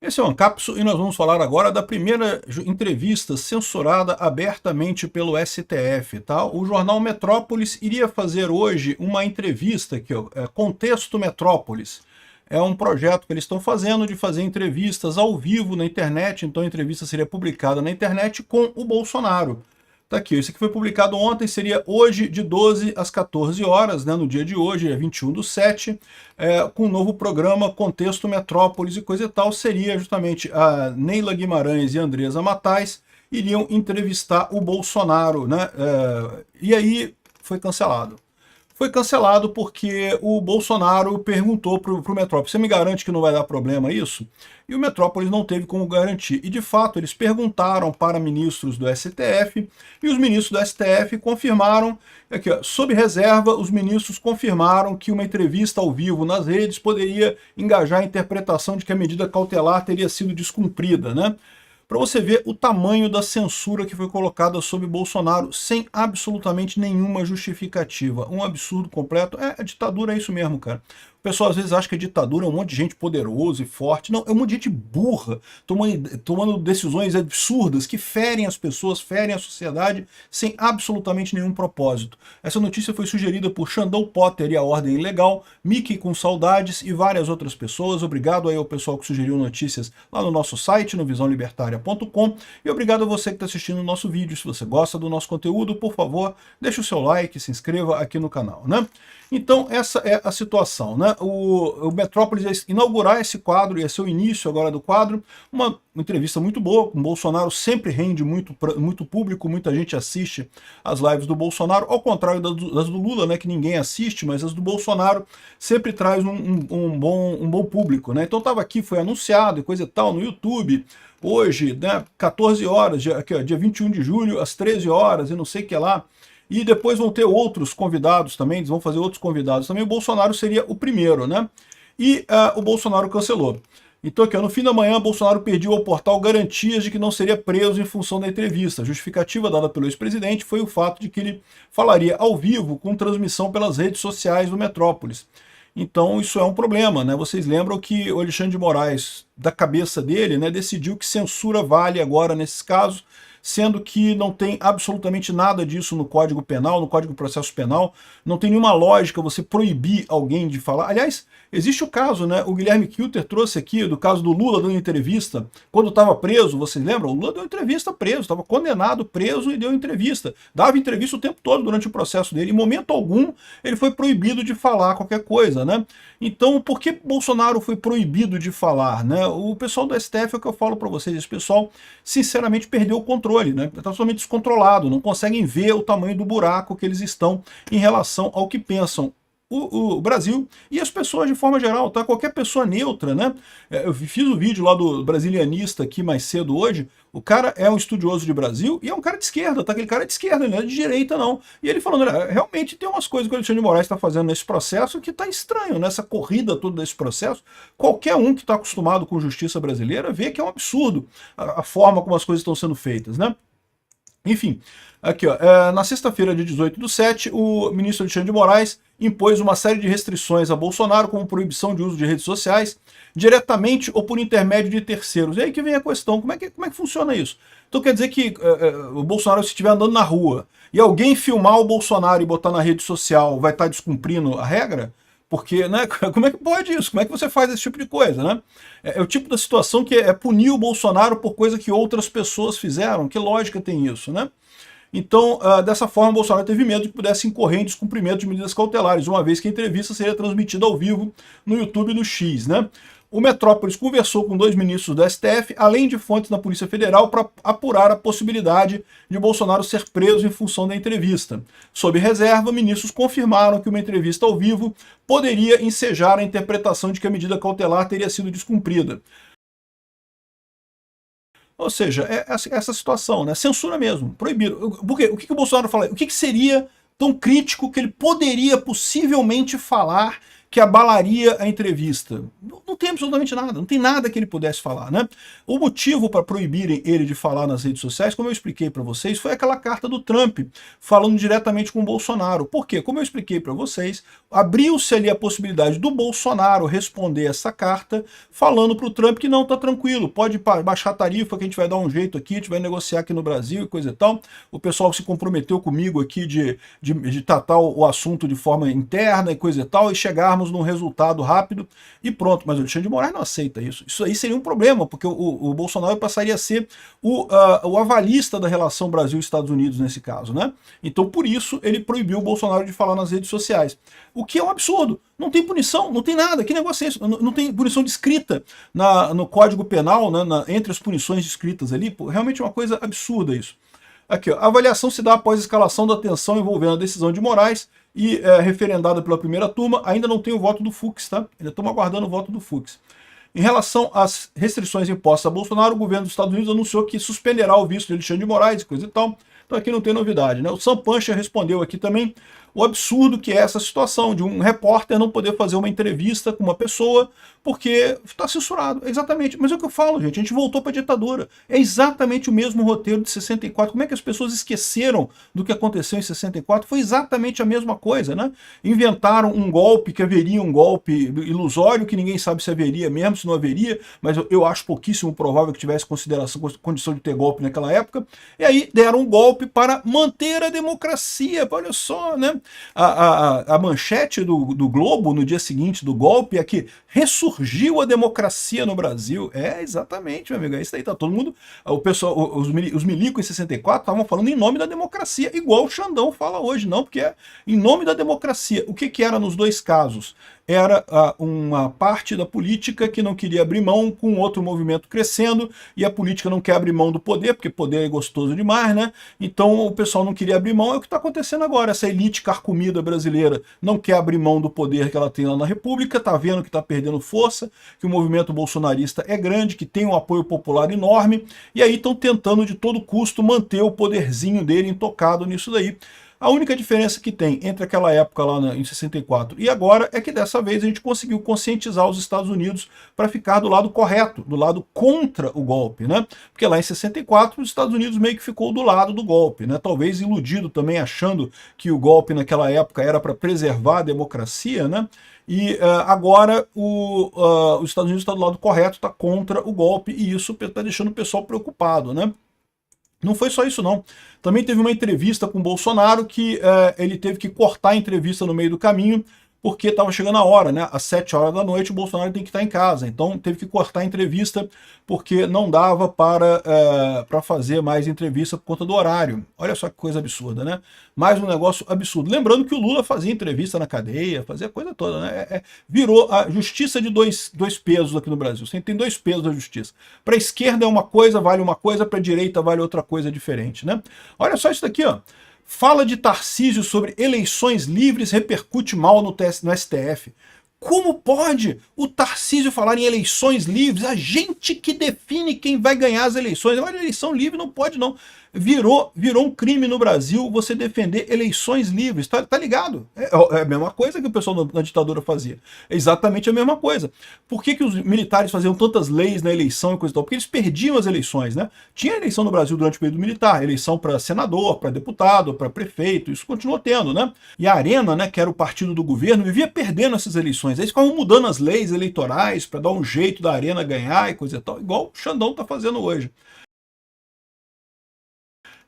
Esse é o Ancapso e nós vamos falar agora da primeira entrevista censurada abertamente pelo STF. Tá? O jornal Metrópolis iria fazer hoje uma entrevista, aqui, ó, Contexto Metrópolis. É um projeto que eles estão fazendo de fazer entrevistas ao vivo na internet, então a entrevista seria publicada na internet com o Bolsonaro. Tá aqui, isso aqui foi publicado ontem, seria hoje de 12 às 14 horas, né, no dia de hoje, é 21/7, com um novo programa Contexto Metrópolis e coisa e tal, seria justamente a Neila Guimarães e a Andresa Matais iriam entrevistar o Bolsonaro, né, e aí foi cancelado. Foi cancelado porque o Bolsonaro perguntou para o Metrópolis: você me garante que não vai dar problema isso? E o Metrópolis não teve como garantir. E de fato eles perguntaram para ministros do STF e os ministros do STF confirmaram, aqui, ó, sob reserva, os ministros confirmaram que uma entrevista ao vivo nas redes poderia engajar a interpretação de que a medida cautelar teria sido descumprida, né? Para você ver o tamanho da censura que foi colocada sobre Bolsonaro sem absolutamente nenhuma justificativa. Um absurdo completo. A ditadura é isso mesmo, cara. O pessoal às vezes acha que a ditadura é um monte de gente poderosa e forte. Não, é um monte de gente burra, tomando decisões absurdas que ferem as pessoas, ferem a sociedade, sem absolutamente nenhum propósito. Essa notícia foi sugerida por Xandão Potter e a Ordem Ilegal, Mickey com Saudades e várias outras pessoas. Obrigado aí ao pessoal que sugeriu notícias lá no nosso site, no visãolibertaria.com, e obrigado a você que está assistindo o nosso vídeo. Se você gosta do nosso conteúdo, por favor, deixe o seu like, se inscreva aqui no canal, né? Então, essa é a situação, né? O Metrópolis ia inaugurar esse quadro, ia ser o início agora do quadro, uma entrevista muito boa. O Bolsonaro sempre rende muito público, muita gente assiste as lives do Bolsonaro, ao contrário das do Lula, né, que ninguém assiste, mas as do Bolsonaro sempre traz um bom público, né? Então estava aqui, foi anunciado e coisa e tal, no YouTube, hoje, né, 14 horas, aqui, ó, dia 21 de julho, às 13 horas, e não sei o que lá. E depois vão ter outros convidados também, eles vão fazer outros convidados também. O Bolsonaro seria o primeiro, né? E o Bolsonaro cancelou. Então aqui, ó, no fim da manhã, Bolsonaro pediu ao portal garantias de que não seria preso em função da entrevista. A justificativa dada pelo ex-presidente foi o fato de que ele falaria ao vivo com transmissão pelas redes sociais do Metrópolis. Então isso é um problema, né? Vocês lembram que o Alexandre de Moraes, da cabeça dele, né, decidiu que censura vale agora nesses casos, sendo que não tem absolutamente nada disso no Código Penal, no Código de Processo Penal, não tem nenhuma lógica você proibir alguém de falar. Aliás, existe o caso, né, o Guilherme Kilter trouxe aqui, do caso do Lula dando entrevista, quando estava preso, vocês lembram? O Lula deu entrevista preso, estava condenado, preso e deu entrevista. Dava entrevista o tempo todo durante o processo dele, em momento algum ele foi proibido de falar qualquer coisa, né? Então, por que Bolsonaro foi proibido de falar, né? O pessoal do STF, é o que eu falo para vocês, esse pessoal sinceramente perdeu o controle, né? Está totalmente descontrolado, não conseguem ver o tamanho do buraco que eles estão em relação ao que pensam o Brasil e as pessoas de forma geral, tá? Qualquer pessoa neutra, né? Eu fiz o vídeo lá do Brasilianista aqui mais cedo hoje. O cara é um estudioso de Brasil e é um cara de esquerda, tá? Aquele cara é de esquerda, ele não é de direita, não. E ele falando, realmente tem umas coisas que o Alexandre de Moraes está fazendo nesse processo que tá estranho, nessa corrida toda desse processo. Qualquer um que está acostumado com justiça brasileira vê que é um absurdo a forma como as coisas estão sendo feitas, né? Enfim, aqui, ó, na sexta-feira, dia 18/7, o ministro Alexandre de Moraes impôs uma série de restrições a Bolsonaro, como proibição de uso de redes sociais, diretamente ou por intermédio de terceiros. E aí que vem a questão, como é que funciona isso? Então quer dizer que o Bolsonaro, se estiver andando na rua e alguém filmar o Bolsonaro e botar na rede social, vai estar descumprindo a regra? Porque, né, como é que pode isso? Como é que você faz esse tipo de coisa, né? É o tipo da situação que é punir o Bolsonaro por coisa que outras pessoas fizeram. Que lógica tem isso, né? Então, dessa forma, o Bolsonaro teve medo de que pudesse incorrer em descumprimento de medidas cautelares, uma vez que a entrevista seria transmitida ao vivo no YouTube e no X, né? O Metrópolis conversou com 2 ministros do STF, além de fontes da Polícia Federal, para apurar a possibilidade de Bolsonaro ser preso em função da entrevista. Sob reserva, ministros confirmaram que uma entrevista ao vivo poderia ensejar a interpretação de que a medida cautelar teria sido descumprida. Ou seja, é essa situação, né? Censura mesmo, proibido. Por quê? O que o Bolsonaro fala? O que seria tão crítico que ele poderia possivelmente falar que abalaria a entrevista? Não tem absolutamente nada, não tem nada que ele pudesse falar, né? O motivo para proibirem ele de falar nas redes sociais, como eu expliquei para vocês, foi aquela carta do Trump, falando diretamente com o Bolsonaro. Por quê? Como eu expliquei para vocês, abriu-se ali a possibilidade do Bolsonaro responder essa carta, falando para o Trump que não, tá tranquilo, pode baixar a tarifa que a gente vai dar um jeito aqui, a gente vai negociar aqui no Brasil e coisa e tal. O pessoal se comprometeu comigo aqui de tratar o assunto de forma interna e coisa e tal, e chegarmos num resultado rápido e pronto. Mas o Alexandre de Moraes não aceita isso. Isso aí seria um problema, porque o Bolsonaro passaria a ser o avalista da relação Brasil-Estados Unidos nesse caso, né? Então, por isso, ele proibiu o Bolsonaro de falar nas redes sociais. O que é um absurdo. Não tem punição, não tem nada. Que negócio é isso? Não tem punição descrita no Código Penal, né, entre as punições descritas ali. Pô, realmente é uma coisa absurda isso. Aqui, ó, a avaliação se dá após a escalação da tensão envolvendo a decisão de Moraes e referendada pela primeira turma. Ainda não tem o voto do Fux, tá? Ainda estamos aguardando o voto do Fux. Em relação às restrições impostas a Bolsonaro, o governo dos Estados Unidos anunciou que suspenderá o visto de Alexandre de Moraes e coisa e tal. Então aqui não tem novidade, né? O Sam Pancha respondeu aqui também o absurdo que é essa situação de um repórter não poder fazer uma entrevista com uma pessoa porque está censurado. Exatamente. Mas é o que eu falo, gente. A gente voltou para a ditadura. É exatamente o mesmo roteiro de 64. Como é que as pessoas esqueceram do que aconteceu em 64? Foi exatamente a mesma coisa, né? Inventaram um golpe, que haveria um golpe ilusório, que ninguém sabe se haveria mesmo, se não haveria, mas eu acho pouquíssimo provável que tivesse condição de ter golpe naquela época. E aí deram um golpe para manter a democracia. Olha só, né? A manchete do Globo no dia seguinte do golpe é que ressurgiu a democracia no Brasil. É, exatamente, meu amigo. É isso aí, tá todo mundo. O pessoal, os milicos em 64 estavam falando em nome da democracia, igual o Xandão fala hoje, não, porque é em nome da democracia. O que era nos dois casos? Era uma parte da política que não queria abrir mão, com outro movimento crescendo, e a política não quer abrir mão do poder, porque poder é gostoso demais, né? Então o pessoal não queria abrir mão, é o que está acontecendo agora. Essa elite carcomida brasileira não quer abrir mão do poder que ela tem lá na República, está vendo que está perdendo força, que o movimento bolsonarista é grande, que tem um apoio popular enorme, e aí estão tentando de todo custo manter o poderzinho dele intocado nisso daí. A única diferença que tem entre aquela época lá em 64 e agora é que dessa vez a gente conseguiu conscientizar os Estados Unidos para ficar do lado correto, do lado contra o golpe, né? Porque lá em 64 os Estados Unidos meio que ficou do lado do golpe, né? Talvez iludido também, achando que o golpe naquela época era para preservar a democracia, né? E agora os Estados Unidos está do lado correto, está contra o golpe, e isso está deixando o pessoal preocupado, né? Não foi só isso, não. Também teve uma entrevista com o Bolsonaro que ele teve que cortar a entrevista no meio do caminho, porque estava chegando a hora, né? Às 7 horas da noite o Bolsonaro tem que estar em casa. Então teve que cortar a entrevista porque não dava para fazer mais entrevista por conta do horário. Olha só que coisa absurda, né? Mais um negócio absurdo. Lembrando que o Lula fazia entrevista na cadeia, fazia a coisa toda, né? Virou a justiça de dois pesos aqui no Brasil. Você tem dois pesos da justiça. Para a esquerda é uma coisa, vale uma coisa, para a direita vale outra coisa diferente, né? Olha só isso daqui, ó. Fala de Tarcísio sobre eleições livres repercute mal no STF. Como pode o Tarcísio falar em eleições livres? A gente que define quem vai ganhar as eleições. Olha, eleição livre não pode, não. Virou um crime no Brasil você defender eleições livres, tá ligado? É a mesma coisa que o pessoal na ditadura fazia. É exatamente a mesma coisa. Por que os militares faziam tantas leis na eleição e coisa e tal? Porque eles perdiam as eleições, né? Tinha eleição no Brasil durante o período militar, eleição para senador, para deputado, para prefeito, isso continuou tendo, né? E a Arena, né, que era o partido do governo, vivia perdendo essas eleições. Eles ficavam mudando as leis eleitorais para dar um jeito da Arena ganhar e coisa e tal, igual o Xandão tá fazendo hoje.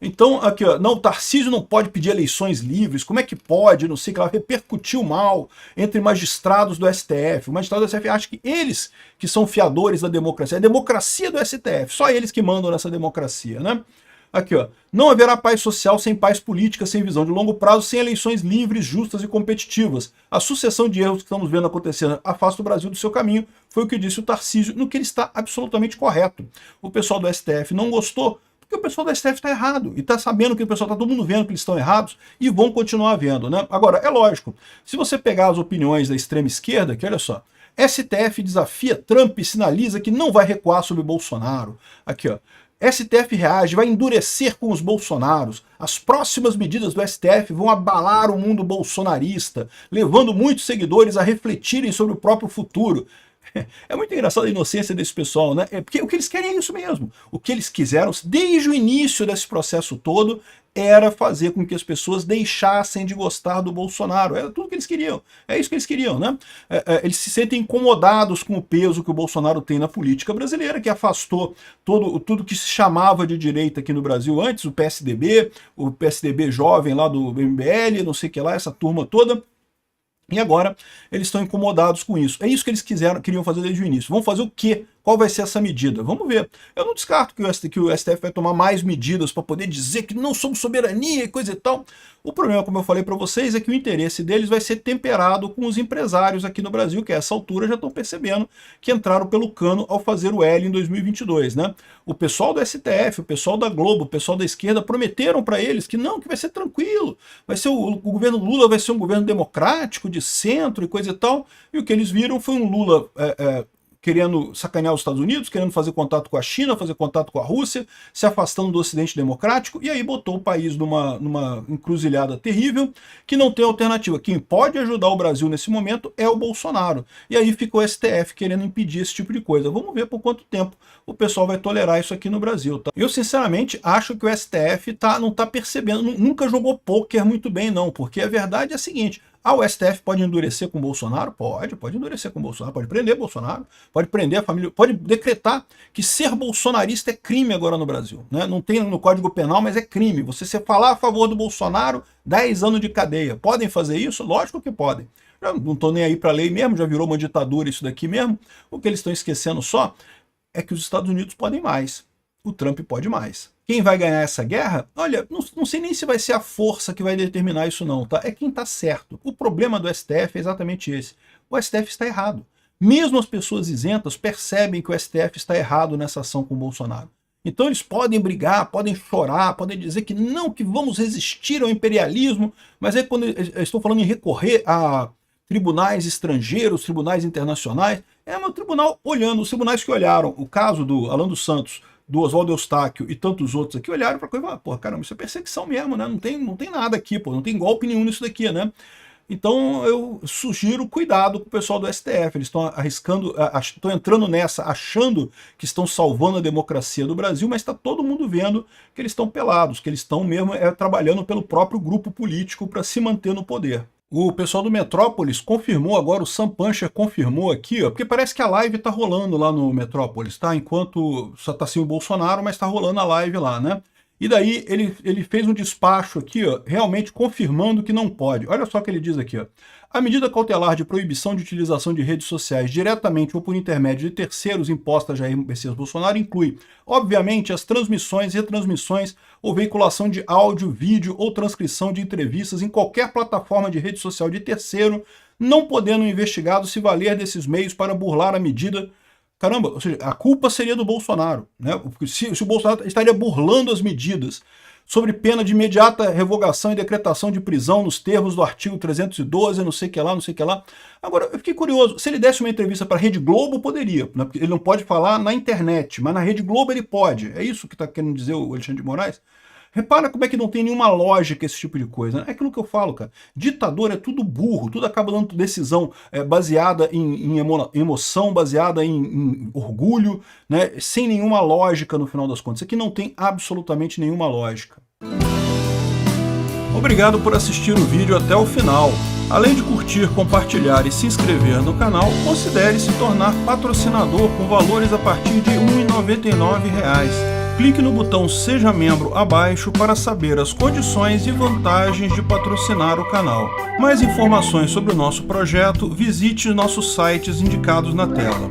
Então, aqui, ó, não, o Tarcísio não pode pedir eleições livres, como é que pode, não sei o que lá, repercutiu mal entre magistrados do STF. O magistrado do STF acha que eles que são fiadores da democracia, a democracia do STF, só eles que mandam nessa democracia, né? Aqui, ó, não haverá paz social sem paz política, sem visão de longo prazo, sem eleições livres, justas e competitivas. A sucessão de erros que estamos vendo acontecendo afasta o Brasil do seu caminho, foi o que disse o Tarcísio, no que ele está absolutamente correto. O pessoal do STF não gostou, porque o pessoal da STF está errado, e está sabendo que o pessoal está todo mundo vendo que eles estão errados, e vão continuar vendo, né? Agora, é lógico, se você pegar as opiniões da extrema esquerda, que olha só, STF desafia Trump e sinaliza que não vai recuar sobre Bolsonaro. Aqui, ó. STF reage, vai endurecer com os bolsonaros. As próximas medidas do STF vão abalar o mundo bolsonarista, levando muitos seguidores a refletirem sobre o próprio futuro. É muito engraçado a inocência desse pessoal, né? Porque o que eles querem é isso mesmo. O que eles quiseram, desde o início desse processo todo, era fazer com que as pessoas deixassem de gostar do Bolsonaro. Era tudo que eles queriam. É isso que eles queriam, né? Eles se sentem incomodados com o peso que o Bolsonaro tem na política brasileira, que afastou tudo que se chamava de direita aqui no Brasil antes, o PSDB jovem lá do MBL, não sei o que lá, essa turma toda. E agora eles estão incomodados com isso. É isso que eles queriam fazer desde o início. Vão fazer o quê? Qual vai ser essa medida? Vamos ver. Eu não descarto que o STF vai tomar mais medidas para poder dizer que não somos soberania e coisa e tal. O problema, como eu falei para vocês, é que o interesse deles vai ser temperado com os empresários aqui no Brasil, que a essa altura já estão percebendo que entraram pelo cano ao fazer o L em 2022, né? O pessoal do STF, o pessoal da Globo, o pessoal da esquerda prometeram para eles que não, que vai ser tranquilo, vai ser o governo Lula vai ser um governo democrático, de centro e coisa e tal, e o que eles viram foi um Lula querendo sacanear os Estados Unidos, querendo fazer contato com a China, fazer contato com a Rússia, se afastando do Ocidente democrático, e aí botou o país numa encruzilhada terrível, que não tem alternativa. Quem pode ajudar o Brasil nesse momento é o Bolsonaro. E aí ficou o STF querendo impedir esse tipo de coisa. Vamos ver por quanto tempo o pessoal vai tolerar isso aqui no Brasil. Tá? Eu, sinceramente, acho que o STF não está percebendo, nunca jogou pôquer muito bem, não, porque a verdade é a seguinte: o STF pode endurecer com o Bolsonaro? Pode endurecer com o Bolsonaro, pode prender Bolsonaro, pode prender a família, pode decretar que ser bolsonarista é crime agora no Brasil. Né? Não tem no Código Penal, mas é crime. Você falar a favor do Bolsonaro, 10 anos de cadeia. Podem fazer isso? Lógico que podem. Eu não estou nem aí para a lei mesmo, já virou uma ditadura isso daqui mesmo. O que eles estão esquecendo só é que os Estados Unidos podem mais. O Trump pode mais. Quem vai ganhar essa guerra? Olha, não sei nem se vai ser a força que vai determinar isso não, tá? É quem tá certo. O problema do STF é exatamente esse. O STF está errado. Mesmo as pessoas isentas percebem que o STF está errado nessa ação com o Bolsonaro. Então eles podem brigar, podem chorar, podem dizer que não, que vamos resistir ao imperialismo, mas aí quando eu estou falando em recorrer a tribunais estrangeiros, tribunais internacionais, o tribunal olhando, os tribunais que olharam o caso do Alan dos Santos, do Oswaldo Eustáquio e tantos outros aqui, olharam para a coisa e falaram: pô, caramba, isso é perseguição mesmo, né? Não tem nada aqui, pô, não tem golpe nenhum nisso daqui, né? Então eu sugiro cuidado com o pessoal do STF, eles estão arriscando, estão entrando nessa, achando que estão salvando a democracia do Brasil, mas está todo mundo vendo que eles estão pelados, que eles estão mesmo trabalhando pelo próprio grupo político para se manter no poder. O pessoal do Metrópolis confirmou agora, o Sam Puncher confirmou aqui, ó, porque parece que a live tá rolando lá no Metrópolis, tá? Enquanto só tá sem o Bolsonaro, mas tá rolando a live lá, né? E daí ele fez um despacho aqui, ó, realmente confirmando que não pode. Olha só o que ele diz aqui, ó. A medida cautelar de proibição de utilização de redes sociais diretamente ou por intermédio de terceiros imposta a Jair Messias Bolsonaro inclui, obviamente, as transmissões, retransmissões ou veiculação de áudio, vídeo ou transcrição de entrevistas em qualquer plataforma de rede social de terceiro, não podendo o investigado se valer desses meios para burlar a medida. Caramba, ou seja, a culpa seria do Bolsonaro, né? Se o Bolsonaro estaria burlando as medidas sobre pena de imediata revogação e decretação de prisão nos termos do artigo 312, não sei o que lá, não sei o que lá. Agora, eu fiquei curioso, se ele desse uma entrevista para a Rede Globo, poderia, né? Porque ele não pode falar na internet, mas na Rede Globo ele pode. É isso que está querendo dizer o Alexandre de Moraes? Repara como é que não tem nenhuma lógica esse tipo de coisa. Né? É aquilo que eu falo, cara. Ditador é tudo burro, tudo acaba dando decisão baseada em emoção, baseada em orgulho, né? Sem nenhuma lógica no final das contas. Isso aqui não tem absolutamente nenhuma lógica. Obrigado por assistir o vídeo até o final. Além de curtir, compartilhar e se inscrever no canal, considere se tornar patrocinador com valores a partir de R$ 1,99. Clique no botão Seja Membro abaixo para saber as condições e vantagens de patrocinar o canal. Mais informações sobre o nosso projeto, visite nossos sites indicados na tela.